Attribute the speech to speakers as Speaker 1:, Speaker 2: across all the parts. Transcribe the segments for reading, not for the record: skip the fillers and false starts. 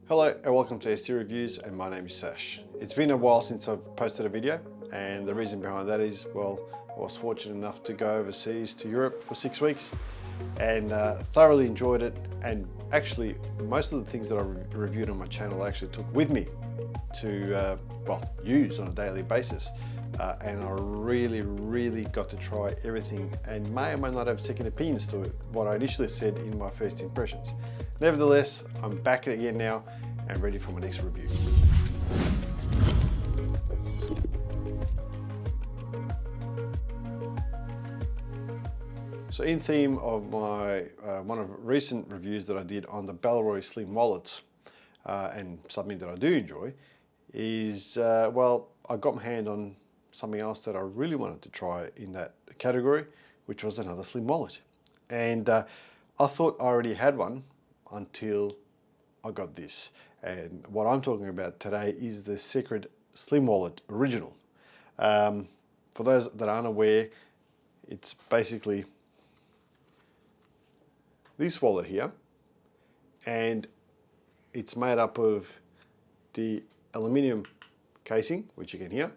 Speaker 1: Hello and welcome to ST Reviews, and my name is Sash. It's been a while since I've posted a video, and the reason behind that is, well, I was fortunate enough to go overseas to Europe for 6 weeks and thoroughly enjoyed it. And actually most of the things that I reviewed on my channel I actually took with me to use on a daily basis, and I really got to try everything and may or may not have second opinions to it, what I initially said in my first impressions. Nevertheless, I'm back again now and ready for my next review. So in theme of my one of recent reviews that I did on the Bellroy Slim Wallets, and something that I do enjoy is, well, I got my hand on something else that I really wanted to try in that category, which was another slim wallet. And I thought I already had one until I got this. And what I'm talking about today is the Secrid SlimWallet Original. For those that aren't aware, it's basically this wallet here, and it's made up of the aluminium casing, which you can hear,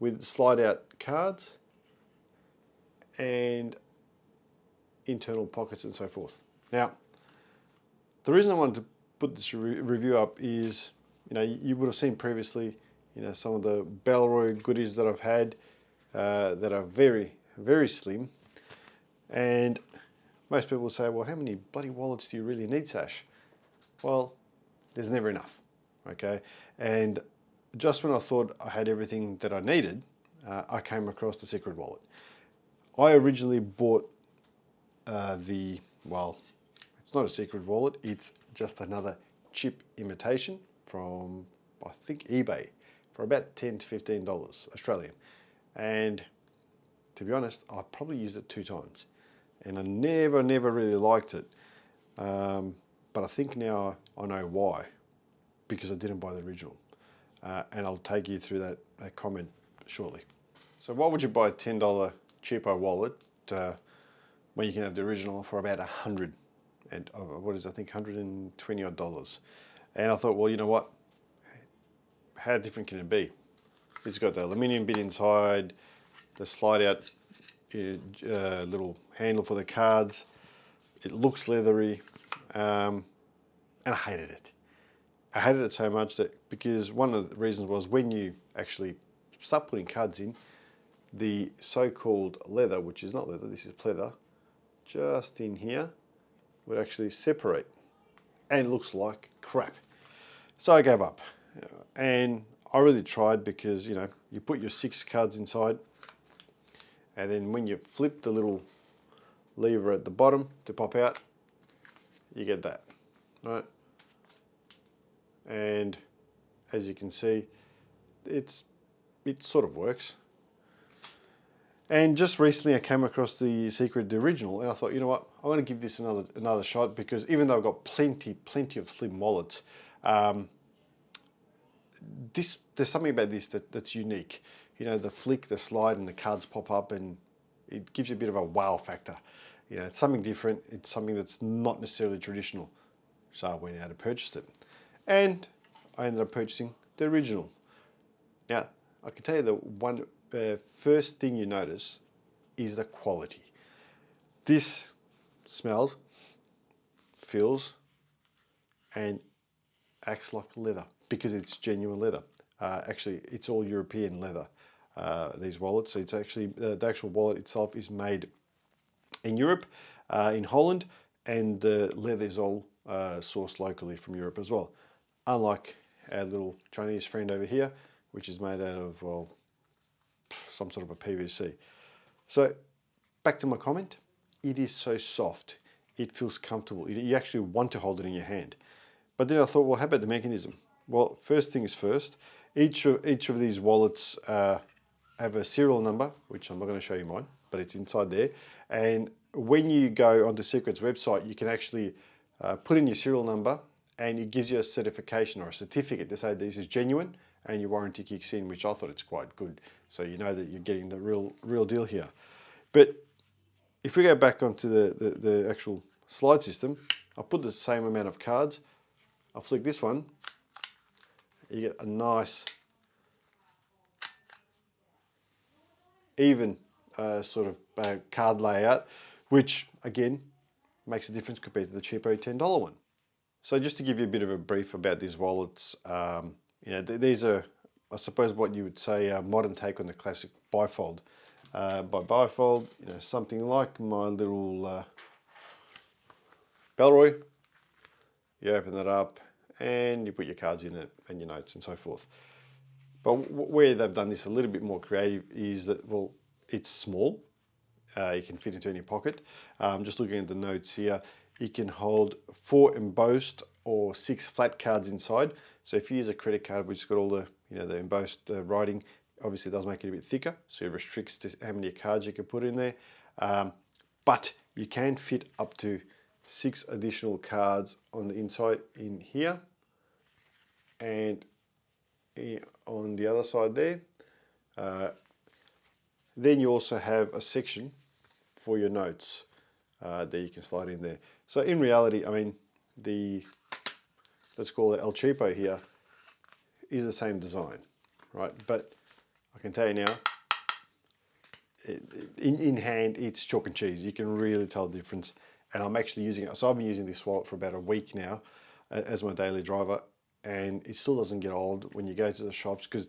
Speaker 1: with slide out cards and internal pockets and so forth. Now, the reason I wanted to put this review up is, you would have seen previously, some of the Bellroy goodies that I've had that are very slim. And most people will say, well, how many bloody wallets do you really need, Sash? Well, there's never enough, okay? And just when I thought I had everything that I needed, I came across the Secrid Wallet. I originally bought it's not a Secrid Wallet, it's just another cheap imitation from, I think, eBay for about $10 to $15 Australian. And to be honest, I probably used it 2 times. And I never really liked it. But I think now I know why, because I didn't buy the original. And I'll take you through that comment shortly. So why would you buy a $10 cheapo wallet when you can have the original for about 100 and I think $120 odd. And I thought, well, you know what? How different can it be? It's got the aluminium bit inside, the slide out little handle for the cards. It looks leathery, and I hated it. I hated it so much that, because one of the reasons was when you actually start putting cards in, the so-called leather, which is not leather, this is pleather, just in here, would actually separate and it looks like crap. So I gave up, and I really tried, because you put your 6 cards inside, and then when you flip the little lever at the bottom to pop out, you get that, right? And as you can see, it sort of works. And just recently I came across the Secrid Original, and I thought, you know what, I'm going to give this another shot, because even though I've got plenty of slim wallets, there's something about this that's unique. The flick, the slide, and the cards pop up, and it gives you a bit of a wow factor. It's something different. It's something that's not necessarily traditional. So I went out and purchased it, and I ended up purchasing the original. Now, I can tell you the first thing you notice is the quality. This smells, feels, and acts like leather, because it's genuine leather. Actually, it's all European leather, these wallets. So it's actually, the actual wallet itself is made in Europe, in Holland, and the leather is all sourced locally from Europe as well. Unlike our little Chinese friend over here, which is made out of, well, some sort of a PVC. So back to my comment, it is so soft, it feels comfortable, you actually want to hold it in your hand. But then I thought, well, how about the mechanism? Well, first things first, each of these wallets have a serial number, which I'm not going to show you mine, but it's inside there. And when you go onto Secrid's website, you can actually put in your serial number, and it gives you a certification or a certificate to say this is genuine, and your warranty kicks in, which I thought it's quite good. So you know that you're getting the real deal here. But if we go back onto the actual slide system, I put the same amount of cards, I flick this one, you get a nice, even sort of card layout, which again makes a difference compared to the cheapo $10 one. So just to give you a bit of a brief about these wallets, you know, these are, I suppose, what you would say a modern take on the classic bifold. By bifold, you know, something like my little Bellroy. You open that up and you put your cards in it and your notes and so forth. But where they've done this a little bit more creative is that, well, it's small. You can fit into any pocket. Just looking at the notes here, you can hold 4 embossed or 6 flat cards inside. So if you use a credit card which has got all the, you know, the embossed writing, obviously it does make it a bit thicker, so it restricts to how many cards you can put in there. But you can fit up to 6 additional cards on the inside in here, and on the other side there. Then you also have a section for your notes that you can slide in there. So in reality, I mean, let's call it El Cheapo here, is the same design, right? But I can tell you now, in hand, it's chalk and cheese. You can really tell the difference. And I'm actually using it. So I've been using this wallet for about a week now as my daily driver, and it still doesn't get old when you go to the shops, because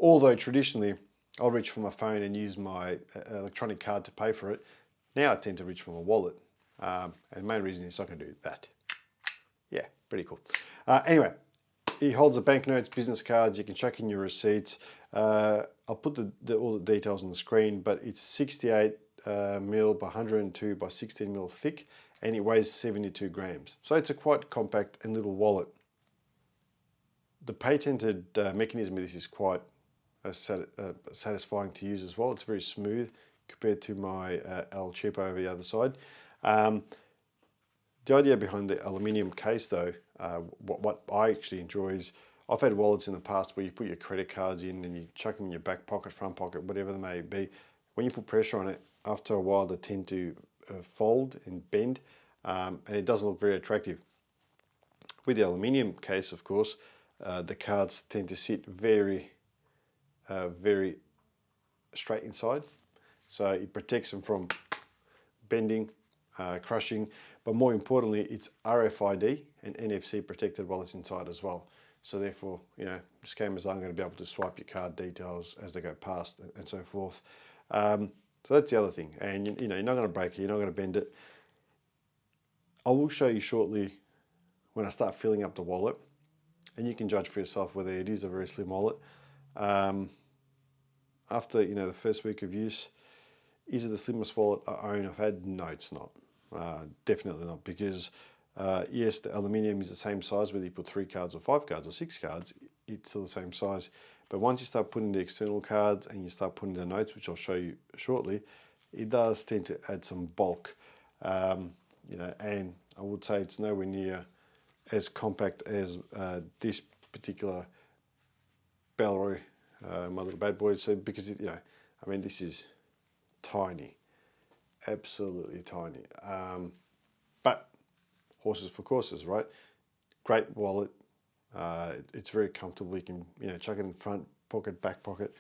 Speaker 1: although traditionally I'll reach for my phone and use my electronic card to pay for it, now I tend to reach for my wallet. And the main reason is I can do that. Yeah, pretty cool. Anyway, it holds the banknotes, business cards, you can chuck in your receipts. I'll put all the details on the screen, but it's 68 mil by 102 by 16 mil thick, and it weighs 72 grams. So it's a quite compact and little wallet. The patented mechanism of this is quite satisfying to use as well. It's very smooth compared to my El Cheapo over the other side. The idea behind the aluminium case though, what I actually enjoy is, I've had wallets in the past where you put your credit cards in and you chuck them in your back pocket, front pocket, whatever they may be. When you put pressure on it, after a while they tend to fold and bend, and it doesn't look very attractive. With the aluminium case, of course, the cards tend to sit very, very straight inside. So it protects them from bending, crushing, but more importantly, it's RFID and NFC protected while it's inside as well. So therefore, you know, scammers aren't going to be able to swipe your card details as they go past and so forth. So that's the other thing. And you know, you're not going to break it, you're not going to bend it. I will show you shortly when I start filling up the wallet, and you can judge for yourself whether it is a very slim wallet. After, you know, the first week of use, is it the slimmest wallet I own? I've had, no, it's not. Definitely not, because yes, the aluminium is the same size whether you put 3 cards or 5 cards or 6 cards, it's still the same size. But once you start putting the external cards and you start putting the notes, which I'll show you shortly, it does tend to add some bulk. You know, and I would say it's nowhere near as compact as this particular Bellroy, my little bad boy. So because you know, I mean, this is tiny, absolutely tiny. But horses for courses, right? Great wallet. It's very comfortable. You can, you know, chuck it in front pocket, back pocket.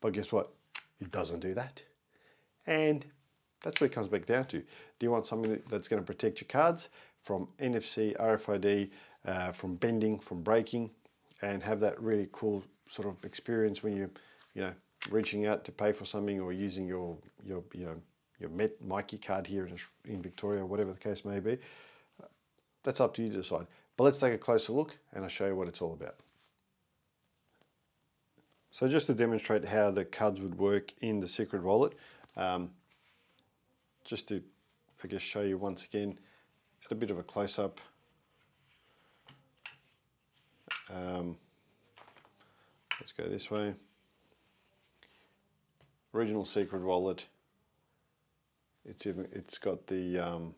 Speaker 1: But guess what? It doesn't do that. And that's what it comes back down to. Do you want something that's going to protect your cards from NFC, RFID, from bending, from breaking, and have that really cool sort of experience when you know, reaching out to pay for something, or using your Mikey card here in Victoria, or whatever the case may be? That's up to you to decide. But let's take a closer look and I'll show you what it's all about. So just to demonstrate how the cards would work in the Secrid Wallet, just to, I guess, show you once again at a bit of a close-up. Let's go this way. Original Secrid Wallet. It's got the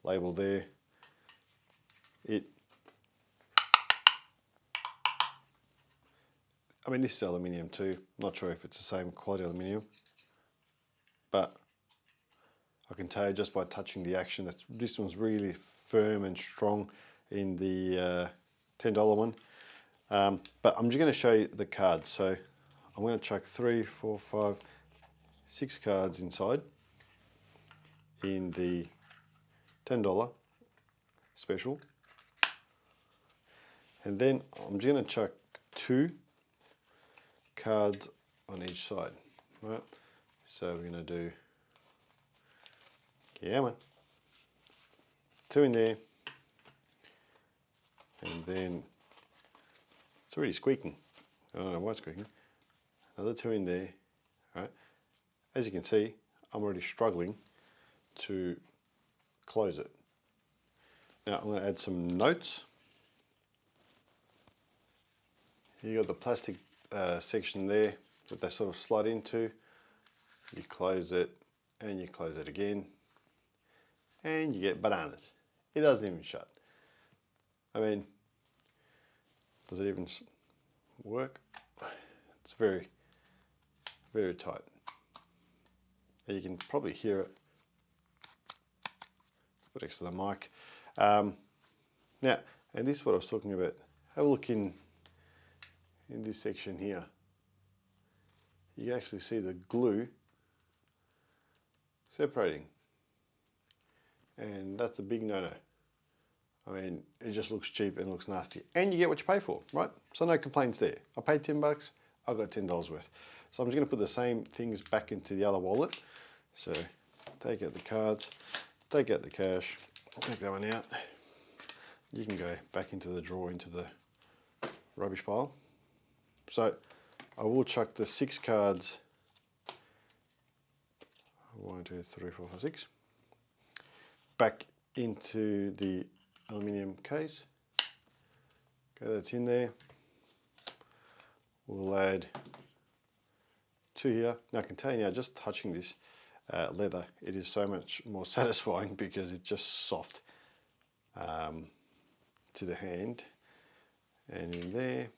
Speaker 1: label there. I mean, this is aluminium too. I'm not sure if it's the same quality aluminium, but I can tell you just by touching the action that this one's really firm and strong. in the $10 one. But I'm just going to show you the cards. So I'm going to chuck 3, 4, 5, 6 cards inside in the $10 special. And then I'm just going to chuck 2 cards on each side. Right? So we're going to do, yeah man, 2 in there. And then it's already squeaking. I don't know why it's squeaking. Another 2 in there. All right. As you can see, I'm already struggling to close it. Now I'm going to add some notes. You got the plastic section there that they sort of slide into. You close it and you close it again, and you get bananas. It doesn't even shut. I mean, does it even work? It's very, very tight. And you can probably hear it. Put next to the mic. Now, and this is what I was talking about. Have a look in this section here. You can actually see the glue separating. And that's a big no-no. I mean, it just looks cheap and looks nasty. And you get what you pay for, right? So no complaints there. I paid 10 bucks, I got $10 worth. So I'm just gonna put the same things back into the other wallet. So take out the cards, take out the cash, take that one out. You can go back into the drawer, into the rubbish pile. So I will chuck the 6 cards, 1, 2, 3, 4, 5, 6, back into the aluminium case. Okay, that's in there. We'll add 2 here. Now I can tell you now, just touching this leather, it is so much more satisfying because it's just soft to the hand. And in there,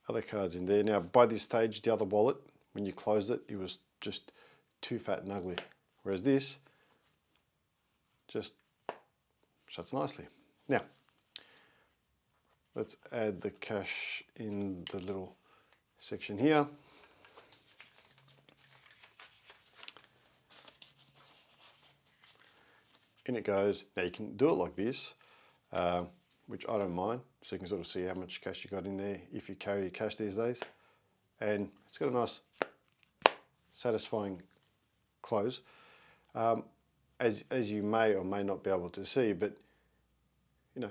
Speaker 1: other cards in there. Now by this stage, the other wallet, when you closed it, it was just too fat and ugly. Whereas this just shuts nicely. Now, let's add the cash in the little section here. In it goes. Now you can do it like this, which I don't mind, so you can sort of see how much cash you got in there if you carry your cash these days. And it's got a nice, satisfying close. As you may or may not be able to see, but you know,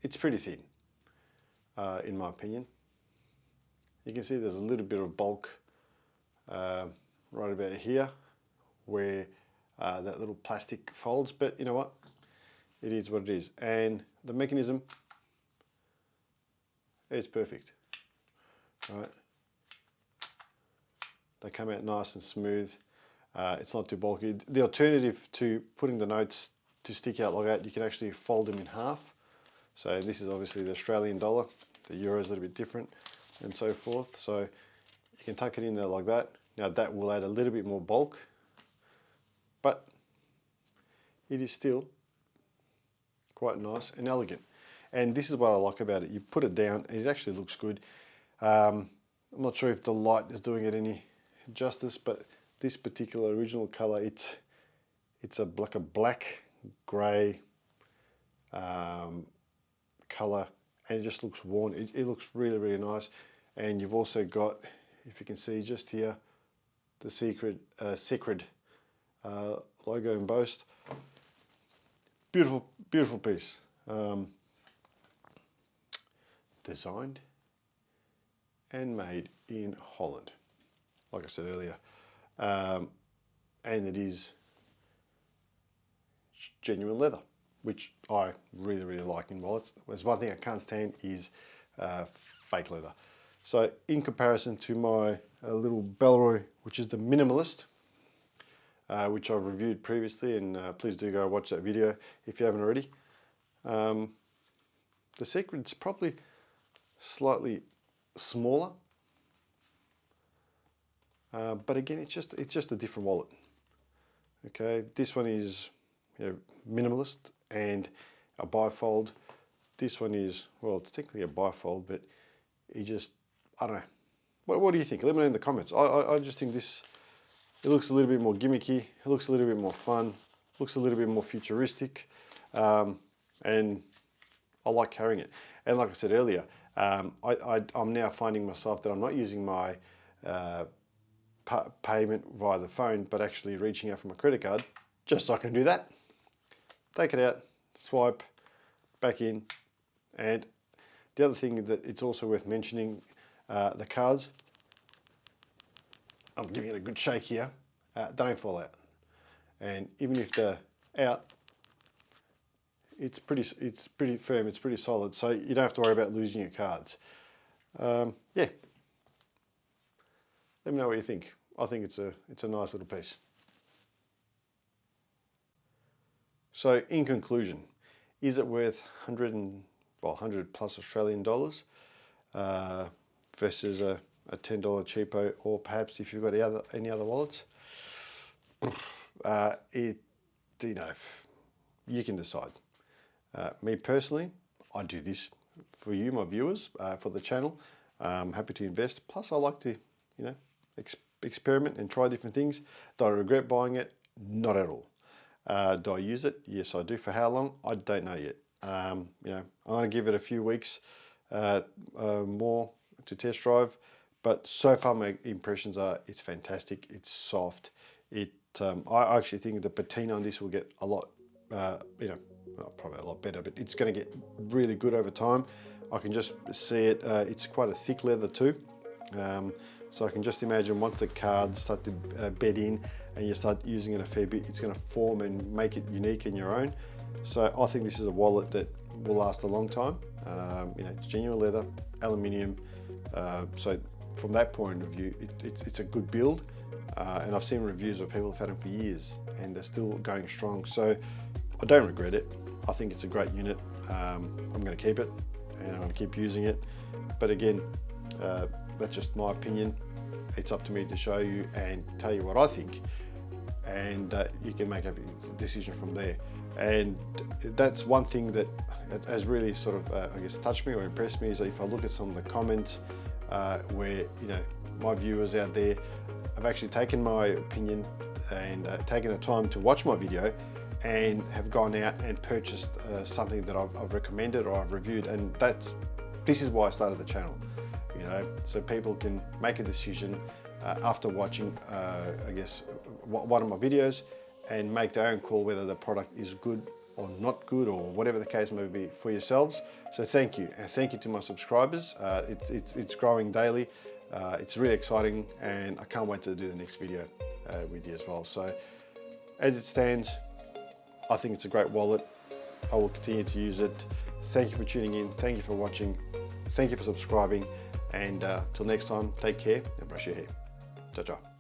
Speaker 1: it's pretty thin, in my opinion. You can see there's a little bit of bulk right about here, where that little plastic folds, but you know what? It is what it is. And the mechanism, it's perfect, right? They come out nice and smooth. It's not too bulky. The alternative to putting the notes to stick out like that, you can actually fold them in half. So this is obviously the Australian dollar. The euro is a little bit different and so forth. So you can tuck it in there like that. Now that will add a little bit more bulk, but it is still quite nice and elegant. And this is what I like about it. You put it down and it actually looks good. I'm not sure if the light is doing it any justice, but this particular original color, it's like a black grey color, and it just looks worn. It looks really, really nice. And you've also got, if you can see just here, the Secrid logo embossed. Beautiful, beautiful piece. Designed and made in Holland, like I said earlier. And it is genuine leather, which I really, really like in wallets. There's one thing I can't stand is fake leather. So in comparison to my little Bellroy, which is the minimalist, which I've reviewed previously, and please do go watch that video if you haven't already. The Secrid's probably slightly smaller, but again, it's just a different wallet. Okay, this one is, you know, minimalist, and a bifold. This one is, well, it's technically a bifold, but you just, I don't know. What do you think? Let me know in the comments. I just think this, it looks a little bit more gimmicky. It looks a little bit more fun. Looks a little bit more futuristic. And I like carrying it. And like I said earlier, I'm now finding myself that I'm not using my payment via the phone, but actually reaching out for my credit card, just so I can do that. Take it out, swipe, back in. And the other thing that it's also worth mentioning, the cards, I'm giving it a good shake here, don't fall out. And even if they're out, it's pretty firm, it's pretty solid, so you don't have to worry about losing your cards. Yeah, let me know what you think. I think it's a nice little piece. So in conclusion, is it worth 100 plus Australian dollars versus a $10 cheapo, or perhaps if you've got any other wallets? You know, you can decide. Me personally, I do this for you, my viewers, for the channel. I'm happy to invest. Plus, I like to, you know, experiment and try different things. Do I regret buying it? Not at all. Do I use it? Yes, I do. For how long? I don't know yet. You know, I'm going to give it a few weeks more to test drive. But so far, my impressions are it's fantastic. It's soft. I actually think the patina on this will get a lot, you know, well, probably a lot better, but it's going to get really good over time. I can just see it. It's quite a thick leather too. So I can just imagine once the cards start to bed in and you start using it a fair bit, it's going to form and make it unique in your own. So I think this is a wallet that will last a long time. You know, it's genuine leather, aluminium. So from that point of view, it's a good build. And I've seen reviews of people who've had them for years and they're still going strong. So I don't regret it. I think it's a great unit. I'm going to keep it and I'm going to keep using it. But again, that's just my opinion. It's up to me to show you and tell you what I think, and you can make a decision from there. And that's one thing that has really sort of, I guess, touched me or impressed me, is that if I look at some of the comments where, you know, my viewers out there have actually taken my opinion and taken the time to watch my video and have gone out and purchased something that I've recommended or I've reviewed, and this is why I started the channel. You know, so people can make a decision after watching, I guess, one of my videos and make their own call whether the product is good or not good, or whatever the case may be for yourselves. So thank you, and thank you to my subscribers. It's growing daily. It's really exciting, and I can't wait to do the next video with you as well. So as it stands, I think it's a great wallet. I will continue to use it. Thank you for tuning in. Thank you for watching. Thank you for subscribing. And till next time, take care and brush your hair. Ciao, ciao.